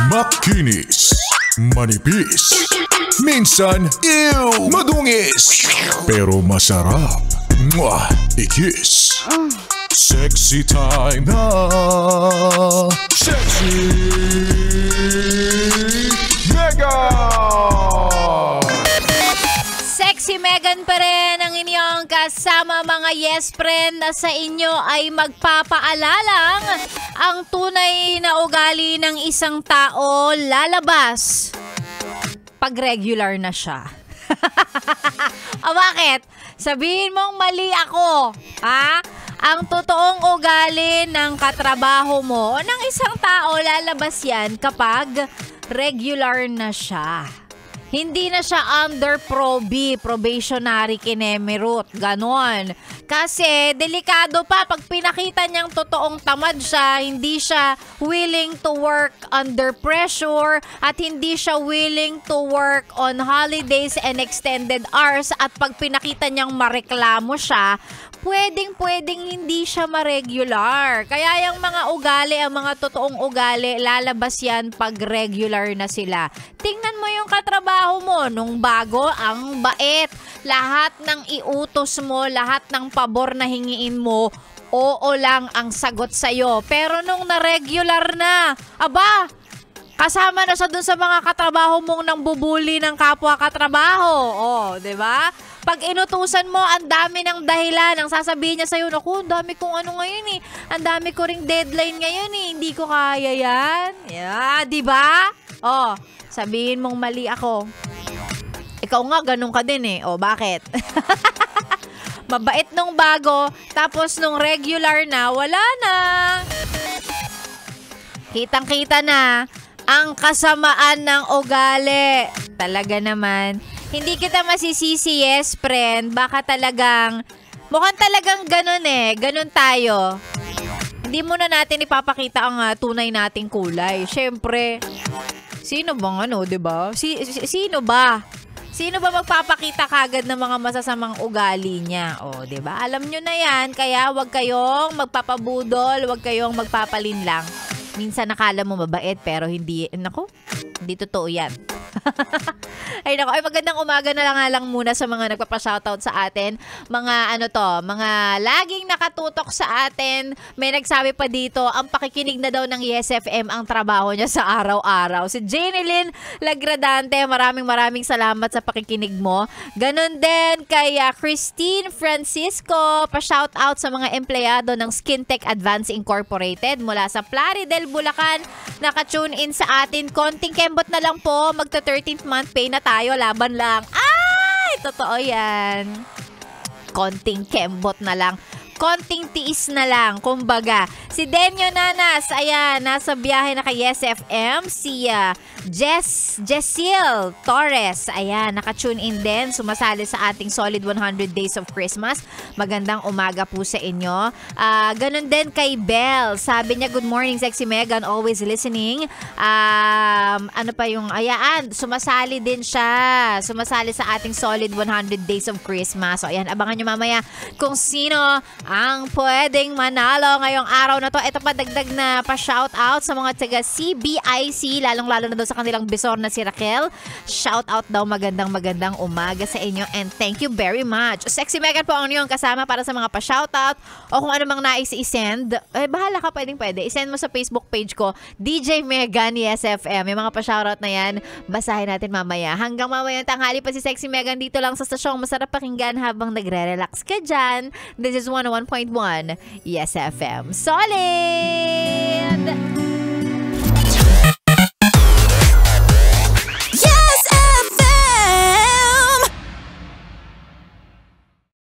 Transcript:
Makinis, manipis, minsan madungis, pero masarap. Mwah! Ikis. Sexy time na. Sexy Megan! Sexy Megan pa rin ang inyong kasama mga yes friend na sa inyo ay magpapaalalang ang tunay na ugali ng isang tao lalabas pag regular na siya. O bakit? Sabihin mong mali ako, ha? Ang totoong ugali ng katrabaho mo o ng isang tao lalabas yan kapag regular na siya. Hindi na siya under probationary kinemerut. Ganon. Kasi delikado pa pag pinakita niyang totoong tamad siya, hindi siya willing to work under pressure at hindi siya willing to work on holidays and extended hours at pag pinakita niyang mareklamo siya, pwedeng hindi siya ma-regular. Kaya yung mga ugali, ang mga totoong ugali, lalabas yan pag regular na sila. Tingnan mo yung katrabaho mo. Nung bago, ang bait. Lahat ng iutos mo, lahat ng pabor na hingiin mo, oo lang ang sagot sa'yo. Pero nung na-regular na, aba, kasama na siya dun sa mga katrabaho mong nang bubuli ng kapwa katrabaho. Oh, 'di ba? Pag inutusan mo, ang dami ng dahilan. Ang sasabihin niya sa'yo, naku, ang dami kong ano ngayon eh. Ang dami ko ring deadline ngayon eh. Hindi ko kaya yan. Yeah, di ba? Oh, sabihin mong mali ako. Ikaw nga, ganun ka din eh. Oh, bakit? Mabait nung bago, tapos nung regular na, wala na. Kitang-kita na ang kasamaan ng ugali. Talaga naman. Hindi kita masisisi, yes, friend. Baka talagang, mukhang talagang ganun eh. Ganun tayo. Hindi muna natin ipapakita ang tunay nating kulay. Siyempre, sino bang ano, diba? Sino ba? Sino ba magpapakita kagad ng mga masasamang ugali niya? O, diba? Alam nyo na yan. Kaya wag kayong magpapabudol, wag kayong magpapalinlang. Minsan nakala mo mabait pero hindi, naku, hindi totoo yan. Ay nako, ay magandang umaga na lang muna sa mga nagpapa-shoutout sa atin. Mga mga laging nakatutok sa atin. May nagsabi pa dito, ang pakikinig na daw ng Yes FM ang trabaho niya sa araw-araw. Si Janelyn Lagradante, maraming salamat sa pakikinig mo. Ganon din kay Christine Francisco, pa-shoutout sa mga empleyado ng Skintech Advance Incorporated mula sa Plaridel, Bulacan. Naka-tune in sa atin. Konting kembot na lang po, magta 13th month pay na tayo, laban lang. Ay, totoo yan. Konting kembot na lang. Konting tiis na lang, kumbaga. Si Denyo Nanas, ayan, nasa biyahe na kay Yes FM. Si Jessil Torres, ayan, naka-tune in din. Sumasali sa ating Solid 100 Days of Christmas. Magandang umaga po sa inyo. Ganun din kay Belle. Sabi niya, good morning, Sexy Megan, always listening. Ano pa yung, ayan, sumasali din siya. Sumasali sa ating Solid 100 Days of Christmas. So, ayan, abangan nyo mamaya kung sino ang pwedeng manalo ngayong araw na to. Ito pa dagdag na pa-shoutout sa mga taga CBIC, lalong-lalo na daw sa kanilang bisor na si Raquel. Shoutout daw, magandang umaga sa inyo and thank you very much. Sexy Megan po ang inyong kasama para sa mga pa-shoutout o kung ano mang nais i-send. Bahala ka, pwede. I-send mo sa Facebook page ko, DJ Megan Yes FM. Yung mga pa-shoutout na yan, basahin natin mamaya. Hanggang mamaya tanghali pa si Sexy Megan dito lang sa stasyong masarap pakinggan habang nagre-relax ka dyan. This is 101.1 Yes FM. Solid!